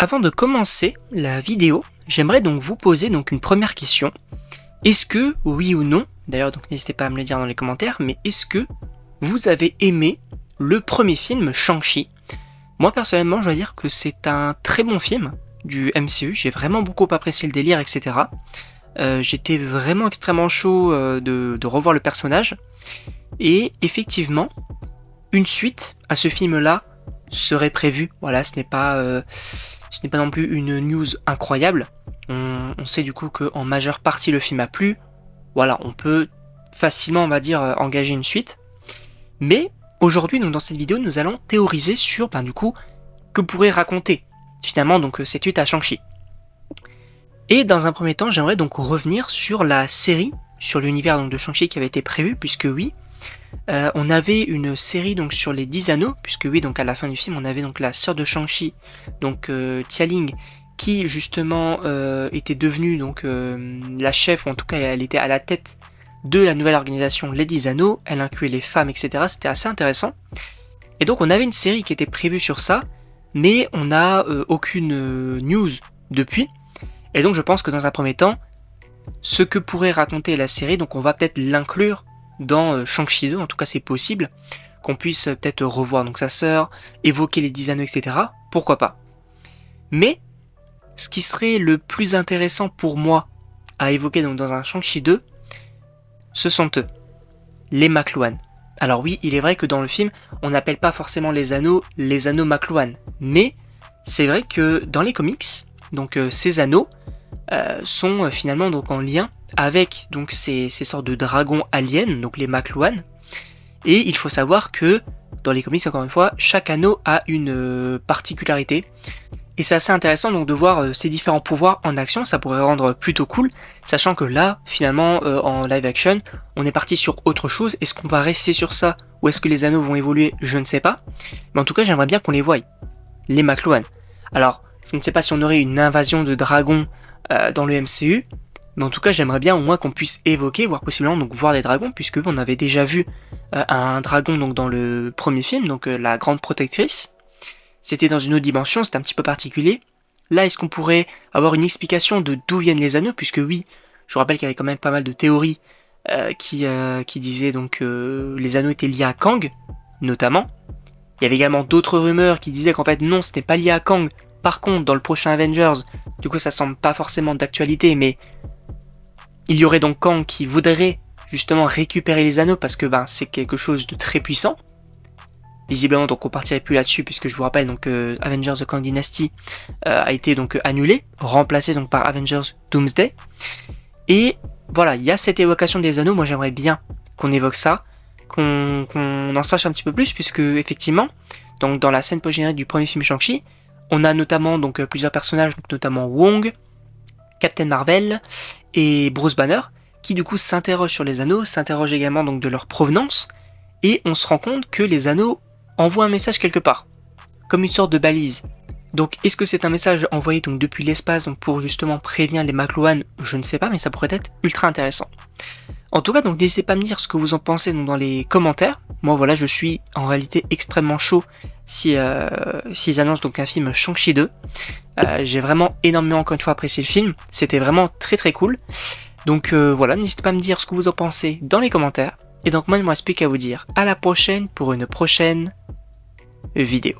Avant de commencer la vidéo, j'aimerais donc vous poser donc une première question. Est-ce que, oui ou non, d'ailleurs donc n'hésitez pas à me le dire dans les commentaires, mais est-ce que vous avez aimé le premier film Shang-Chi? Moi personnellement je dois dire que c'est un très bon film du MCU, j'ai vraiment beaucoup apprécié le délire, etc. J'étais vraiment extrêmement chaud de revoir le personnage, et effectivement, une suite à ce film-là serait prévue. Voilà, ce n'est pas non plus une news incroyable. On sait du coup qu'en majeure partie le film a plu. Voilà, on peut facilement, on va dire, engager une suite. Mais aujourd'hui, donc dans cette vidéo, nous allons théoriser sur, du coup, que pourrait raconter finalement donc cette suite à Shang-Chi. Et dans un premier temps, j'aimerais donc revenir sur la série, sur l'univers donc de Shang-Chi qui avait été prévu, puisque oui, on avait une série donc sur les 10 anneaux, puisque oui, donc à la fin du film, on avait donc la sœur de Shang-Chi, donc Tia-Ling, qui justement était devenue donc la chef, ou en tout cas elle était à la tête de la nouvelle organisation Les 10 Anneaux, elle incluait les femmes, etc. C'était assez intéressant. Et donc on avait une série qui était prévue sur ça, mais on n'a aucune news depuis. Et donc je pense que dans un premier temps, ce que pourrait raconter la série, donc on va peut-être l'inclure dans Shang-Chi 2, en tout cas c'est possible, qu'on puisse peut-être revoir donc sa sœur, évoquer les 10 anneaux, etc. Pourquoi pas. Mais, ce qui serait le plus intéressant pour moi à évoquer donc dans un Shang-Chi 2, ce sont eux, les McLuhan. Alors oui, il est vrai que dans le film, on n'appelle pas forcément les anneaux McLuhan, mais c'est vrai que dans les comics, donc ces anneaux sont finalement donc en lien avec donc ces sortes de dragons aliens, donc les McLuhan. Et il faut savoir que dans les comics, encore une fois, chaque anneau a une particularité. Et c'est assez intéressant donc de voir ces différents pouvoirs en action, ça pourrait rendre plutôt cool, sachant que là, finalement, en live action, on est parti sur autre chose. Est-ce qu'on va rester sur ça, ou est-ce que les anneaux vont évoluer? Je ne sais pas. Mais en tout cas, j'aimerais bien qu'on les voie, les McLuhan. Alors, je ne sais pas si on aurait une invasion de dragons dans le MCU, mais en tout cas, j'aimerais bien au moins qu'on puisse évoquer, voire possiblement donc voir des dragons, puisque on avait déjà vu un dragon donc dans le premier film, donc la Grande Protectrice. C'était dans une autre dimension, c'était un petit peu particulier. Là, est-ce qu'on pourrait avoir une explication de d'où viennent les anneaux? Puisque oui, je vous rappelle qu'il y avait quand même pas mal de théories qui disaient donc que les anneaux étaient liés à Kang, notamment. Il y avait également d'autres rumeurs qui disaient qu'en fait non, ce n'est pas lié à Kang. Par contre, dans le prochain Avengers, du coup ça semble pas forcément d'actualité, mais il y aurait donc Kang qui voudrait justement récupérer les anneaux parce que c'est quelque chose de très puissant. Visiblement, donc on partirait plus là-dessus, puisque je vous rappelle donc Avengers The Kang Dynasty a été donc annulé, remplacé donc par Avengers Doomsday. Et voilà, il y a cette évocation des anneaux. Moi j'aimerais bien qu'on évoque ça, qu'on en sache un petit peu plus, puisque effectivement, donc dans la scène post-générique du premier film Shang-Chi, on a notamment donc plusieurs personnages, donc notamment Wong, Captain Marvel et Bruce Banner, qui du coup s'interrogent sur les anneaux, s'interrogent également donc de leur provenance, et on se rend compte que les anneaux envoie un message quelque part, comme une sorte de balise. Donc est-ce que c'est un message envoyé donc depuis l'espace donc pour justement prévenir les McLuhan? Je ne sais pas, mais ça pourrait être ultra intéressant. En tout cas, donc n'hésitez pas à me dire ce que vous en pensez donc dans les commentaires. Moi voilà, je suis en réalité extrêmement chaud si ils annoncent donc un film Shang-Chi 2. J'ai vraiment énormément encore une fois apprécié le film, c'était vraiment très très cool. Donc voilà, n'hésitez pas à me dire ce que vous en pensez dans les commentaires. Et donc moi il ne me reste plus qu'à vous dire à la prochaine pour une prochaine vidéo.